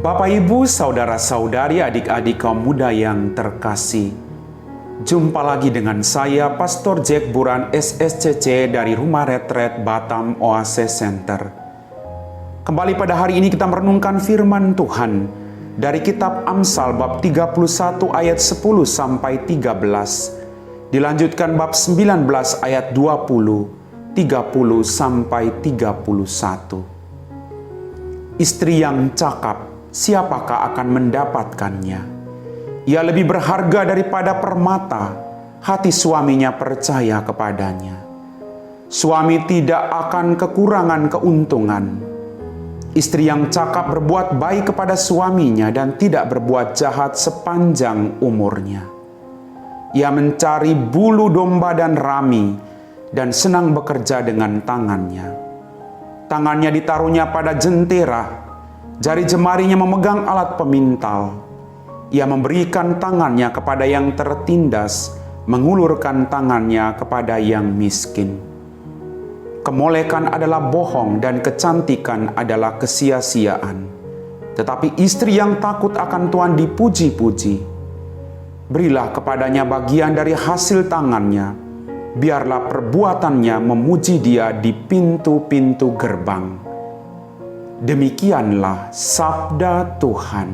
Bapak, Ibu, saudara-saudari, adik-adik kaum muda yang terkasih, jumpa lagi dengan saya, Pastor Jack Buran SSCC dari Rumah Retret Batam Oasis Center. Kembali pada hari ini kita merenungkan firman Tuhan dari kitab Amsal bab 31 ayat 10 sampai 13. Dilanjutkan bab 19 ayat 20, 30 sampai 31. Istri yang cakap, siapakah akan mendapatkannya? Ia lebih berharga daripada permata, hati suaminya percaya kepadanya. Suami tidak akan kekurangan keuntungan. Istri yang cakap berbuat baik kepada suaminya dan tidak berbuat jahat sepanjang umurnya. Ia mencari bulu domba dan rami dan senang bekerja dengan tangannya. Tangannya ditaruhnya pada jentera, jari jemarinya memegang alat pemintal. Ia memberikan tangannya kepada yang tertindas, mengulurkan tangannya kepada yang miskin. Kemolekan adalah bohong dan kecantikan adalah kesia-siaan. Tetapi istri yang takut akan Tuhan dipuji-puji. Berilah kepadanya bagian dari hasil tangannya, biarlah perbuatannya memuji dia di pintu-pintu gerbang. Demikianlah sabda Tuhan.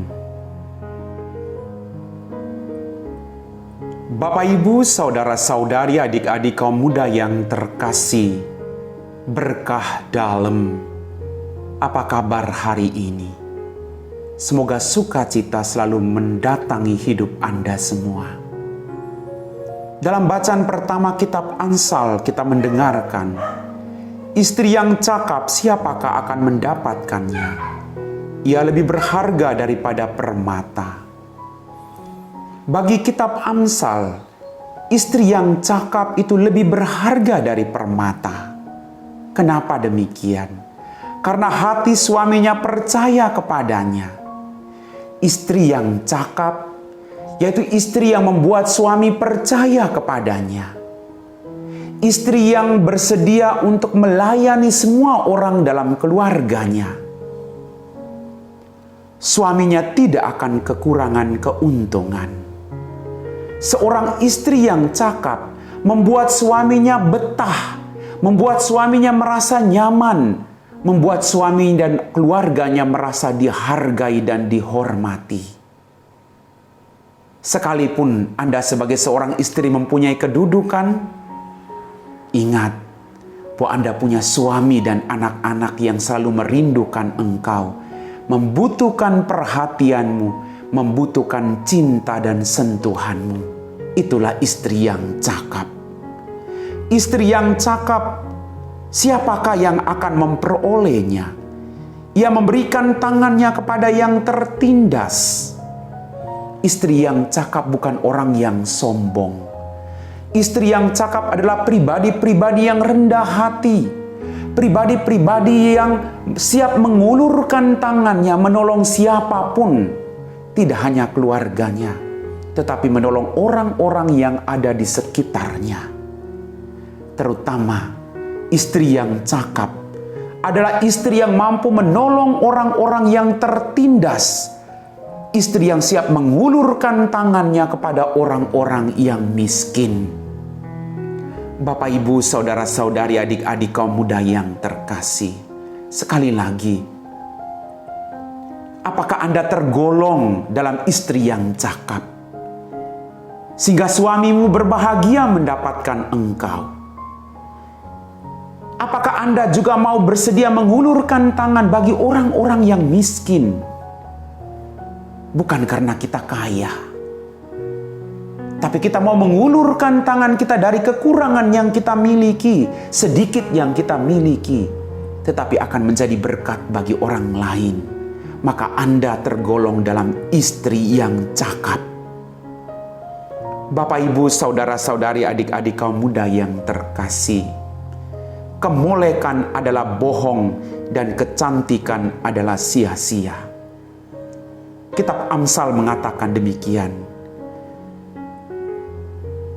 Bapak, Ibu, saudara-saudari, adik-adik kaum muda yang terkasih, berkah dalam, apa kabar hari ini? Semoga sukacita selalu mendatangi hidup Anda semua. Dalam bacaan pertama kitab Amsal kita mendengarkan, istri yang cakap siapakah akan mendapatkannya? Ia lebih berharga daripada permata. Bagi kitab Amsal, istri yang cakap itu lebih berharga dari permata. Kenapa demikian? Karena hati suaminya percaya kepadanya. Istri yang cakap, yaitu istri yang membuat suami percaya kepadanya. Istri yang bersedia untuk melayani semua orang dalam keluarganya. Suaminya tidak akan kekurangan keuntungan. Seorang istri yang cakap membuat suaminya betah, membuat suaminya merasa nyaman, membuat suami dan keluarganya merasa dihargai dan dihormati. Sekalipun Anda sebagai seorang istri mempunyai kedudukan, ingat bahwa Anda punya suami dan anak-anak yang selalu merindukan engkau, membutuhkan perhatianmu, membutuhkan cinta dan sentuhanmu. Itulah istri yang cakap. Istri yang cakap, siapakah yang akan memperolehnya? Ia memberikan tangannya kepada yang tertindas. Istri yang cakap bukan orang yang sombong. Istri yang cakap adalah pribadi-pribadi yang rendah hati. Pribadi-pribadi yang siap mengulurkan tangannya menolong siapapun. Tidak hanya keluarganya, tetapi menolong orang-orang yang ada di sekitarnya. Terutama istri yang cakap adalah istri yang mampu menolong orang-orang yang tertindas. Istri yang siap mengulurkan tangannya kepada orang-orang yang miskin. Bapak, Ibu, saudara-saudari, adik-adik kaum muda yang terkasih, sekali lagi, apakah Anda tergolong dalam istri yang cakap? Sehingga suamimu berbahagia mendapatkan engkau. Apakah Anda juga mau bersedia mengulurkan tangan bagi orang-orang yang miskin? Bukan karena kita kaya, tapi kita mau mengulurkan tangan kita dari kekurangan yang kita miliki, sedikit yang kita miliki, tetapi akan menjadi berkat bagi orang lain. Maka Anda tergolong dalam istri yang cakap. Bapak, Ibu, saudara-saudari, adik-adik kaum muda yang terkasih, kemolekan adalah bohong dan kecantikan adalah sia-sia. Kitab Amsal mengatakan demikian.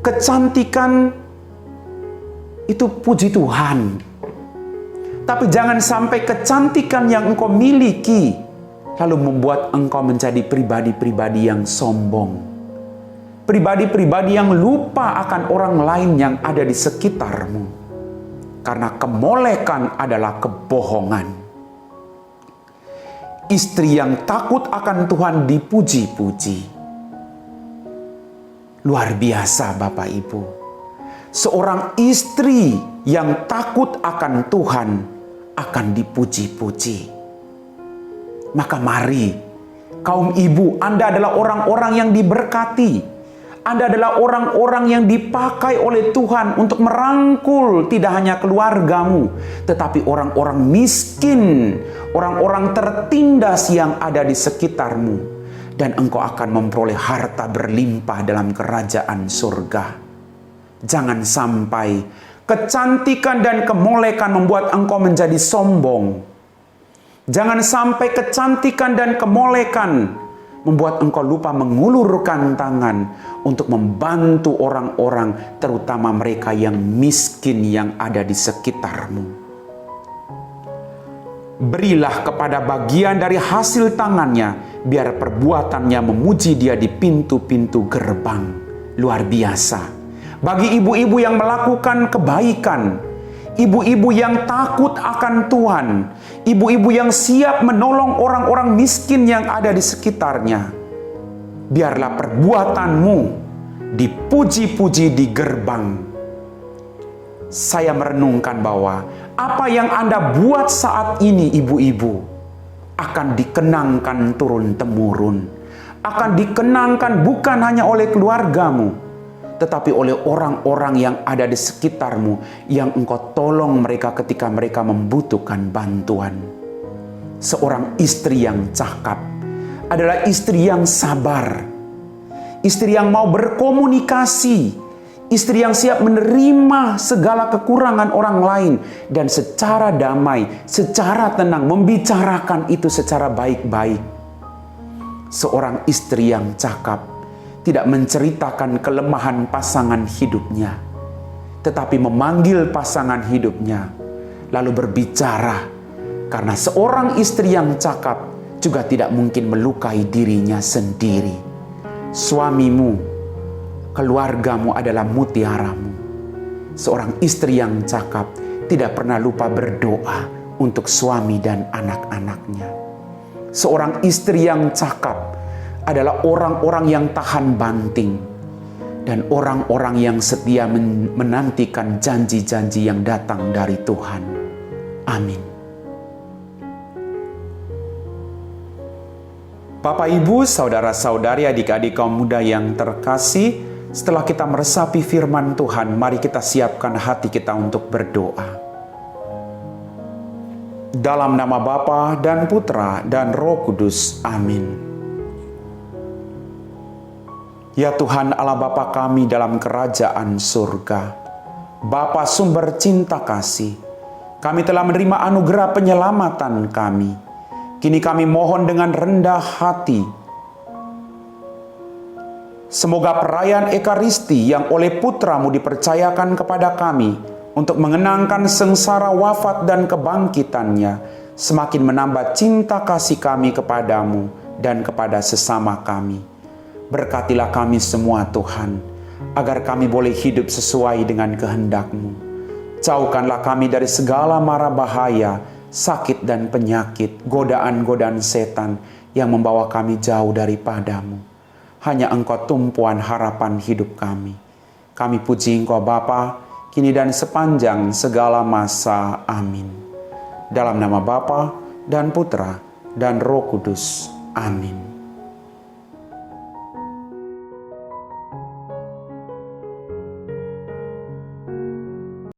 Kecantikan itu puji Tuhan. Tapi jangan sampai kecantikan yang engkau miliki lalu membuat engkau menjadi pribadi-pribadi yang sombong. Pribadi-pribadi yang lupa akan orang lain yang ada di sekitarmu. Karena kemolekan adalah kebohongan. Istri yang takut akan Tuhan dipuji-puji. Luar biasa Bapak Ibu. Seorang istri yang takut akan Tuhan akan dipuji-puji. Maka mari, kaum ibu, Anda adalah orang-orang yang diberkati. Anda adalah orang-orang yang dipakai oleh Tuhan untuk merangkul tidak hanya keluargamu, tetapi orang-orang miskin, orang-orang tertindas yang ada di sekitarmu. Dan engkau akan memperoleh harta berlimpah dalam kerajaan surga. Jangan sampai kecantikan dan kemolekan membuat engkau menjadi sombong. Jangan sampai kecantikan dan kemolekan membuat engkau lupa mengulurkan tangan untuk membantu orang-orang, terutama mereka yang miskin yang ada di sekitarmu. Berilah kepada bagian dari hasil tangannya, biar perbuatannya memuji Dia di pintu-pintu gerbang. Luar biasa. Bagi ibu-ibu yang melakukan kebaikan, ibu-ibu yang takut akan Tuhan, ibu-ibu yang siap menolong orang-orang miskin yang ada di sekitarnya, biarlah perbuatanmu dipuji-puji di gerbang. Saya merenungkan bahwa apa yang Anda buat saat ini, ibu-ibu, akan dikenangkan turun-temurun, akan dikenangkan bukan hanya oleh keluargamu, tetapi oleh orang-orang yang ada di sekitarmu, yang engkau tolong mereka ketika mereka membutuhkan bantuan. Seorang istri yang cakap adalah istri yang sabar, istri yang mau berkomunikasi, istri yang siap menerima segala kekurangan orang lain, dan secara damai, secara tenang membicarakan itu secara baik-baik. Seorang istri yang cakap tidak menceritakan kelemahan pasangan hidupnya, tetapi memanggil pasangan hidupnya, lalu berbicara. Karena seorang istri yang cakap juga tidak mungkin melukai dirinya sendiri. Suamimu, keluargamu adalah mutiaramu. Seorang istri yang cakap tidak pernah lupa berdoa untuk suami dan anak-anaknya. Seorang istri yang cakap adalah orang-orang yang tahan banting dan orang-orang yang setia menantikan janji-janji yang datang dari Tuhan. Amin. Bapak, Ibu, saudara-saudari, adik-adik kaum muda yang terkasih, setelah kita meresapi firman Tuhan, mari kita siapkan hati kita untuk berdoa. Dalam nama Bapa dan Putra dan Roh Kudus. Amin. Ya Tuhan Allah Bapa kami dalam kerajaan surga, Bapa sumber cinta kasih, kami telah menerima anugerah penyelamatan kami. Kini kami mohon dengan rendah hati, semoga perayaan Ekaristi yang oleh Putramu dipercayakan kepada kami untuk mengenangkan sengsara wafat dan kebangkitannya, semakin menambah cinta kasih kami kepadamu dan kepada sesama kami. Berkatilah kami semua Tuhan, agar kami boleh hidup sesuai dengan kehendak-Mu. Jauhkanlah kami dari segala mara bahaya, sakit dan penyakit, godaan-godaan setan yang membawa kami jauh daripada-Mu. Hanya Engkau tumpuan harapan hidup kami. Kami puji Engkau Bapa, kini dan sepanjang segala masa. Amin. Dalam nama Bapa dan Putra dan Roh Kudus. Amin.